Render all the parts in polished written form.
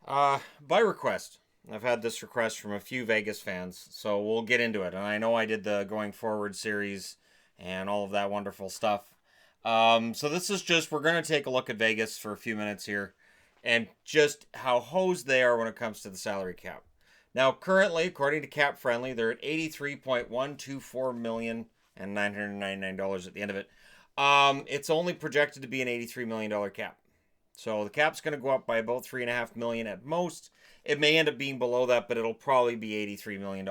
By request. I've had this request from a few Vegas fans, so we'll get into it. And I know I did the Going Forward series and all of that wonderful stuff. So this is just, we're going to take a look at Vegas for a few minutes here and just how hosed they are when it comes to the salary cap. Now, currently, according to Cap Friendly, they're at $83.124 and $999 at the end of it. It's only projected to be an $83 million cap. So the cap's going to go up by about $3.5 million at most. It may end up being below that, but it'll probably be $83 million.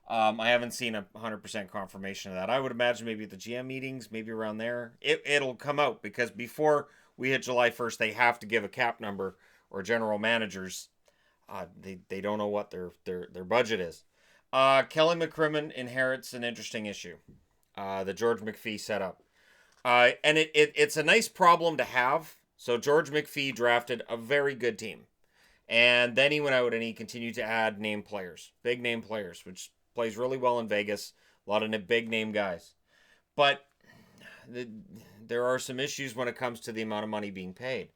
I haven't seen 100% confirmation of that. I would imagine maybe at the GM meetings, maybe around there, it'll come out because before we hit July 1st, they have to give a cap number, or general managers. They don't know what their budget is. Kelly McCrimmon inherits an interesting issue. The George McPhee setup. And it's a nice problem to have. So George McPhee drafted a very good team. And then he went out and he continued to add name players, big name players, which plays really well in Vegas. A lot of big name guys. But there are some issues when it comes to the amount of money being paid,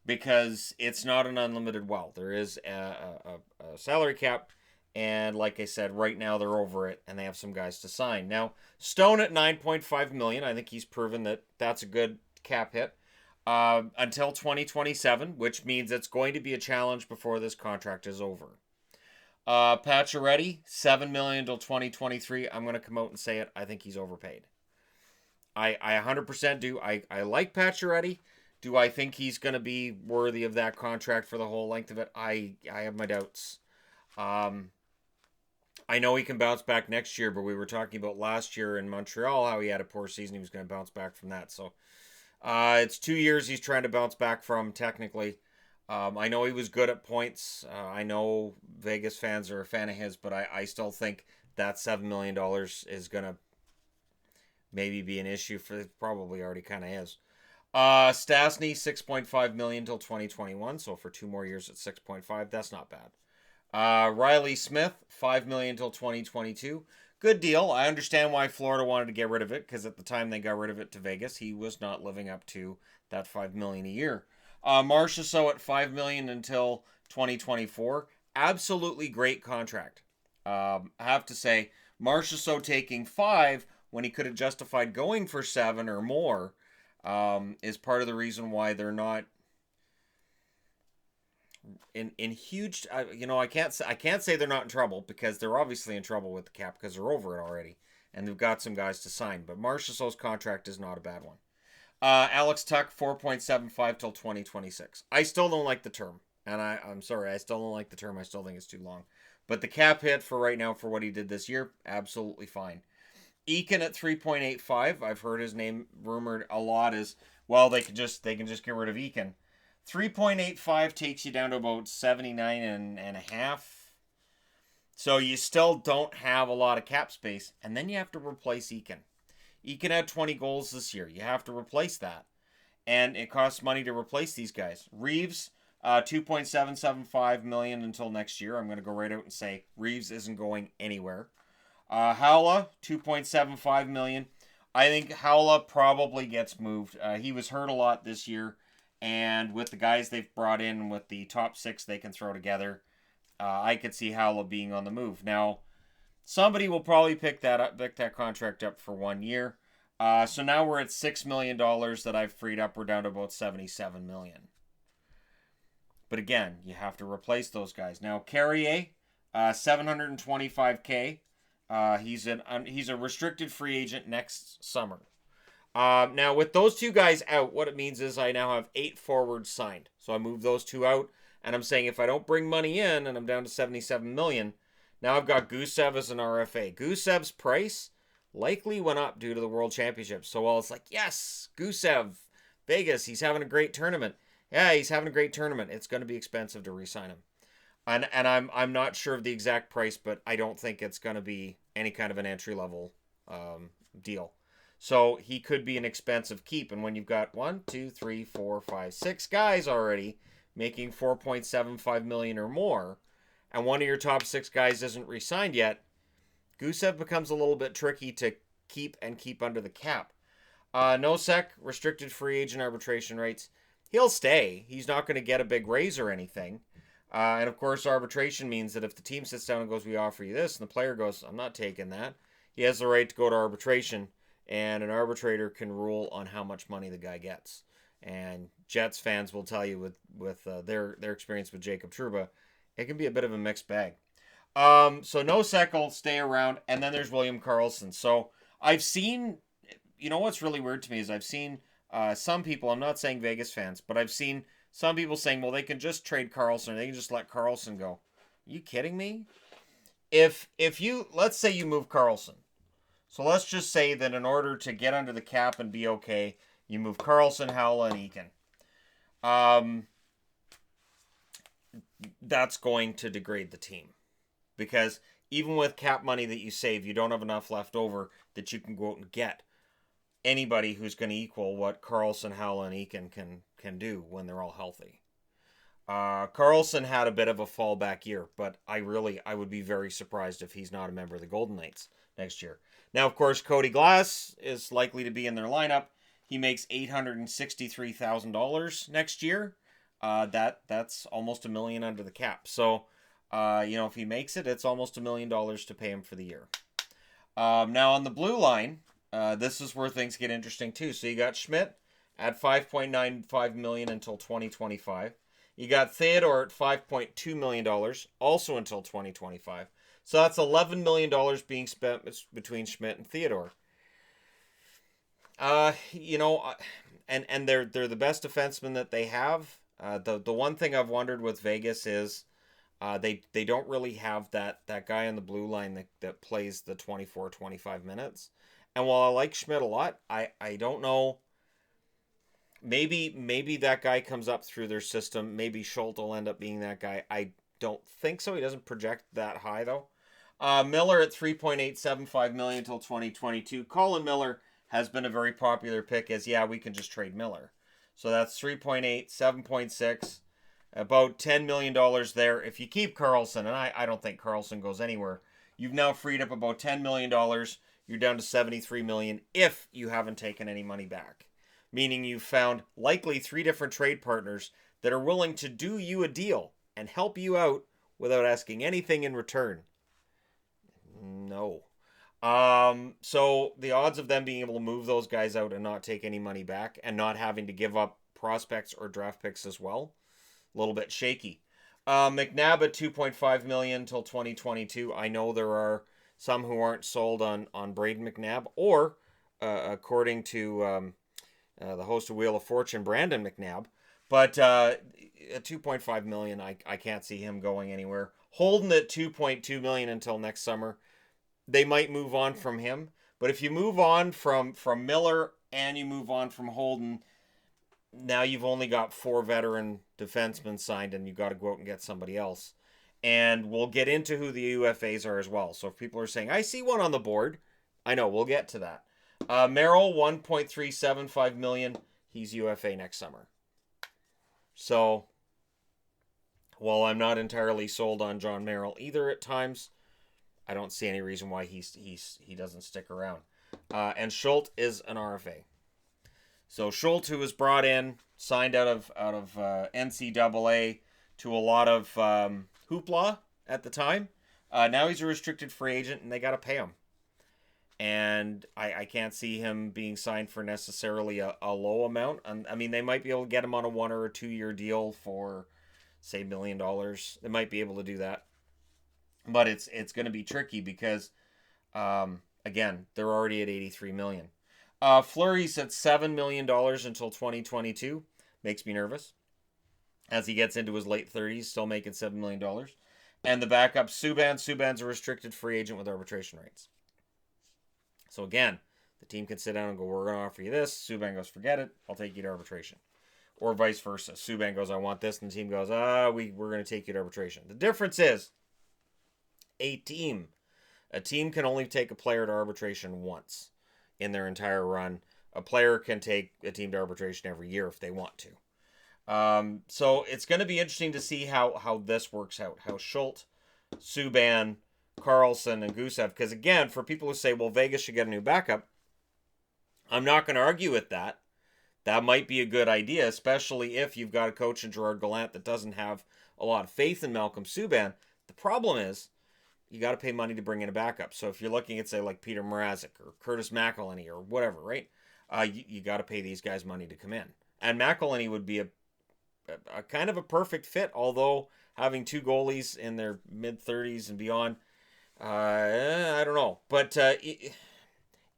because it's not an unlimited well. There is a salary cap. And like I said, right now they're over it and they have some guys to sign. Now, Stone at $9.5 million. I think he's proven that that's a good cap hit. Until 2027, which means it's going to be a challenge before this contract is over. Pacioretty, $7 million until 2023. I'm going to come out and say it. I think he's overpaid. I 100% do. I like Pacioretty. Do I think he's going to be worthy of that contract for the whole length of it? I have my doubts. I know he can bounce back next year, but we were talking about last year in Montreal, how he had a poor season. He was going to bounce back from that. So it's 2 years he's trying to bounce back from, technically. I know he was good at points. I know Vegas fans are a fan of his, but I still think that $7 million is going to maybe be an issue for, probably already kind of is. Stastny, $6.5 million until 2021, so for 2 more years at 6.5, that's not bad. Riley Smith, $5 million until 2022. Good deal. I understand why Florida wanted to get rid of it, because at the time they got rid of it to Vegas, he was not living up to that $5 million a year. Marchessault at $5 million until 2024. Absolutely great contract. I have to say, Marchessault taking 5 when he could have justified going for 7 or more is part of the reason why they're not in huge. I can't say they're not in trouble, because they're obviously in trouble with the cap because they're over it already and they've got some guys to sign. But Marchessault's contract is not a bad one. Alex Tuck, 4.75 till 2026. I still don't like the term, and I'm sorry, I still don't like the term. I still think it's too long. But the cap hit for right now for what he did this year, absolutely fine. Eakin at 3.85. I've heard his name rumored a lot as well. They can just get rid of Eakin. 3.85 takes you down to about 79 and a half. So you still don't have a lot of cap space. And then you have to replace Eakin. Eakin had 20 goals this year. You have to replace that. And it costs money to replace these guys. Reeves, $2.775 million until next year. I'm going to go right out and say Reeves isn't going anywhere. Howla, $2.75 million. I think Howla probably gets moved. He was hurt a lot this year. And with the guys they've brought in, with the top 6 they can throw together, I could see Howla being on the move. Now, somebody will probably pick that contract up for 1 year. So now we're at $6 million that I've freed up. We're down to about $77 million. But again, you have to replace those guys. Now, Carrier, $725K. He's a restricted free agent next summer. Now, with those 2 guys out, what it means is I now have 8 forwards signed. So I move those 2 out, and I'm saying if I don't bring money in and I'm down to $77 million, now I've got Gusev as an RFA. Gusev's price likely went up due to the World Championship. So while it's like, yes, Gusev, Vegas, he's having a great tournament. Yeah, he's having a great tournament. It's going to be expensive to re-sign him. And I'm not sure of the exact price, but I don't think it's going to be any kind of an entry-level deal. So he could be an expensive keep. And when you've got 1, 2, 3, 4, 5, 6 guys already making $4.75 million or more, and one of your top 6 guys isn't re-signed yet, Gusev becomes a little bit tricky to keep under the cap. Nosek, restricted free agent arbitration rights. He'll stay. He's not going to get a big raise or anything. And of course, arbitration means that if the team sits down and goes, "We offer you this," and the player goes, "I'm not taking that," he has the right to go to arbitration, and an arbitrator can rule on how much money the guy gets. And Jets fans will tell you with their experience with Jacob Trouba, it can be a bit of a mixed bag. So Nosek will stay around, and then there's William Karlsson. So I've seen, what's really weird to me is I've seen some people, I'm not saying Vegas fans, but I've seen some people saying, well, they can just trade Karlsson, or they can just let Karlsson go. Are you kidding me? If you, let's say you move Karlsson. So let's just say that in order to get under the cap and be okay, you move Karlsson, Howell, and Eakin. That's going to degrade the team. Because even with cap money that you save, you don't have enough left over that you can go out and get anybody who's going to equal what Karlsson, Howell, and Eakin can do when they're all healthy. Karlsson had a bit of a fallback year, but I would be very surprised if he's not a member of the Golden Knights next year. Now, of course, Cody Glass is likely to be in their lineup. He makes $863,000 next year. That's almost $1 million under the cap. So, if he makes it, it's almost $1 million to pay him for the year. Now on the blue line, this is where things get interesting too. So you got Schmidt at $5.95 million until 2025. You got Theodore at $5.2 million, also until 2025. So that's $11 million being spent between Schmidt and Theodore. And they're the best defensemen that they have. The one thing I've wondered with Vegas is they don't really have that guy on the blue line that plays the 24-25 minutes. And while I like Schmidt a lot, I don't know. Maybe that guy comes up through their system. Maybe Schultz will end up being that guy. I don't think so. He doesn't project that high though. Miller at $3.875 million until 2022. Colin Miller has been a very popular pick as, we can just trade Miller. So that's 3.8, 7.6, about $10 million there. If you keep Karlsson, and I don't think Karlsson goes anywhere, you've now freed up about $10 million. You're down to $73 million if you haven't taken any money back. Meaning you've found likely 3 different trade partners that are willing to do you a deal and help you out without asking anything in return. No. So the odds of them being able to move those guys out and not take any money back and not having to give up prospects or draft picks as well, a little bit shaky. McNabb at $2.5 million until 2022. I know there are some who aren't sold on Braden McNabb, or according to the host of Wheel of Fortune, Brandon McNabb. But at $2.5 million, I can't see him going anywhere. Holden at $2.2 million until next summer. They might move on from him, but if you move on from Miller and you move on from Holden, now you've only got 4 veteran defensemen signed, and you've got to go out and get somebody else. And we'll get into who the UFAs are as well. So if people are saying, I see one on the board, I know, we'll get to that. Merrill, $1.375 million. He's UFA next summer. So, while I'm not entirely sold on John Merrill either at times, I don't see any reason why he doesn't stick around. And Schultz is an RFA. So Schultz, who was brought in, signed out of NCAA to a lot of hoopla at the time. Now he's a restricted free agent, and they got to pay him. And I can't see him being signed for necessarily a low amount. I mean, they might be able to get him on a 1 or 2 year deal for, say, $1 million. They might be able to do that. But it's going to be tricky because, again, they're already at $83 million. Fleury's at $7 million until 2022. Makes me nervous. As he gets into his late 30s, still making $7 million. And the backup, Subban's a restricted free agent with arbitration rights. So again, the team can sit down and go, we're going to offer you this. Subban goes, forget it. I'll take you to arbitration. Or vice versa. Subban goes, I want this. And the team goes, we're going to take you to arbitration. The difference is a team can only take a player to arbitration once in their entire run. A player can take a team to arbitration every year if they want to. So it's going to be interesting to see how this works out. How Schultz, Subban, Karlsson, and Gusev. Because again, for people who say, well, Vegas should get a new backup, I'm not going to argue with that. that might be a good idea, especially if you've got a coach in Gerard Gallant that doesn't have a lot of faith in Malcolm Subban. The problem is you got to pay money to bring in a backup. So if you're looking at, say, like Peter Mrazek or Curtis McElhinney or whatever, right? You got to pay these guys money to come in. And McElhinney would be a kind of a perfect fit, although having two goalies in their mid-30s and beyond, I don't know. But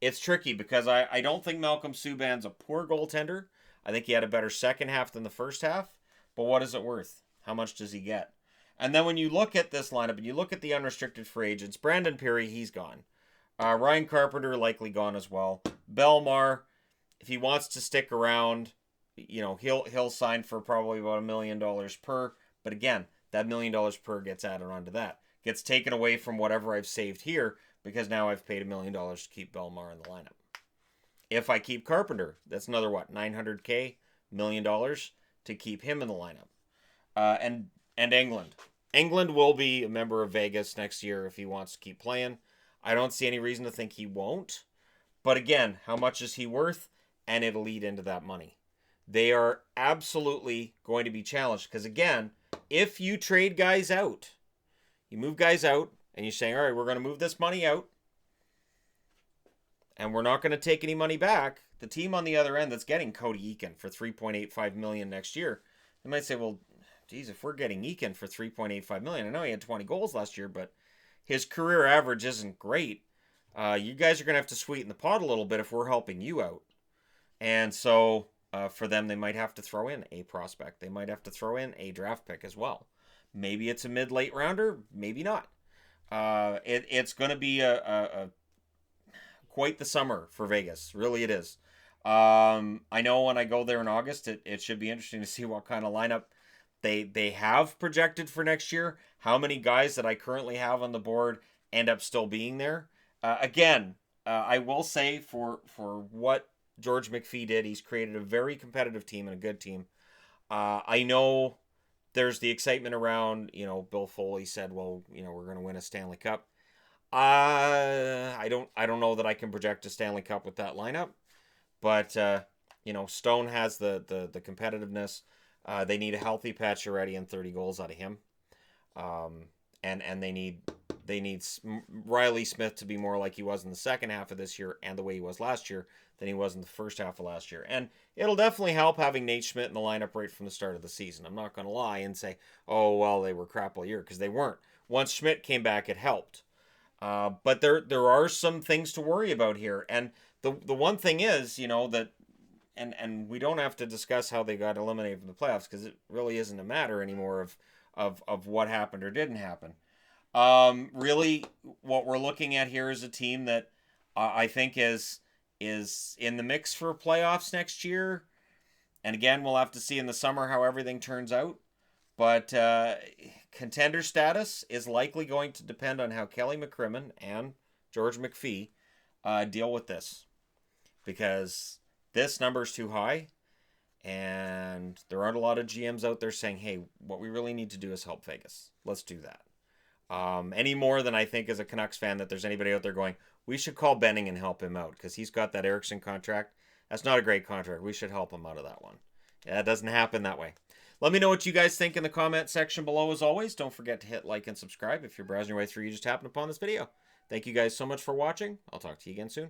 it's tricky because I don't think Malcolm Subban's a poor goaltender. I think he had a better second half than the first half. But what is it worth? How much does he get? And then when you look at this lineup and you look at the unrestricted free agents, Brandon Perry, he's gone. Ryan Carpenter likely gone as well. Belmar, if he wants to stick around, he'll sign for probably about $1 million per. But again, that $1 million per gets added onto that. Gets taken away from whatever I've saved here because now I've paid $1 million to keep Belmar in the lineup. If I keep Carpenter, that's another $900K, $1 million to keep him in the lineup. And England. England will be a member of Vegas next year if he wants to keep playing. I don't see any reason to think he won't. But again, how much is he worth? And it'll lead into that money. They are absolutely going to be challenged. Because again, if you trade guys out, you move guys out, and you're saying, all right, we're going to move this money out, and we're not going to take any money back, the team on the other end that's getting Cody Eakin for $3.85 million next year, they might say, well, geez, if we're getting Eakin for $3.85 million, I know he had 20 goals last year, but his career average isn't great. You guys are going to have to sweeten the pot a little bit if we're helping you out. And so for them, they might have to throw in a prospect. They might have to throw in a draft pick as well. Maybe it's a mid-late rounder, maybe not. It's going to be a quite the summer for Vegas. Really it is. I know when I go there in August, it should be interesting to see what kind of lineup they have projected for next year. How many guys that I currently have on the board end up still being there. Again, I will say for what George McPhee did, he's created a very competitive team and a good team. I know there's the excitement around, Bill Foley said, well, we're going to win a Stanley Cup. I don't know that I can project a Stanley Cup with that lineup, but Stone has the competitiveness. They need a healthy Pacioretty and 30 goals out of him, and they need Riley Smith to be more like he was in the second half of this year and the way he was last year than he was in the first half of last year. And it'll definitely help having Nate Schmidt in the lineup right from the start of the season. I'm not going to lie and say, oh, well, they were crap all year, because they weren't. Once Schmidt came back, it helped. But there are some things to worry about here. And the one thing is, that, and we don't have to discuss how they got eliminated from the playoffs, because it really isn't a matter anymore of what happened or didn't happen. Really, what we're looking at here is a team that I think is in the mix for playoffs next year. And again, we'll have to see in the summer how everything turns out. But contender status is likely going to depend on how Kelly McCrimmon and George McPhee deal with this. Because this number is too high. And there aren't a lot of GMs out there saying, hey, what we really need to do is help Vegas. Let's do that. Any more than I think as a Canucks fan that there's anybody out there going, we should call Benning and help him out because he's got that Eriksson contract. That's not a great contract. We should help him out of that one. Yeah, it doesn't happen that way. Let me know what you guys think in the comment section below as always. Don't forget to hit like and subscribe if you're browsing your way through you just happened upon this video. Thank you guys so much for watching. I'll talk to you again soon.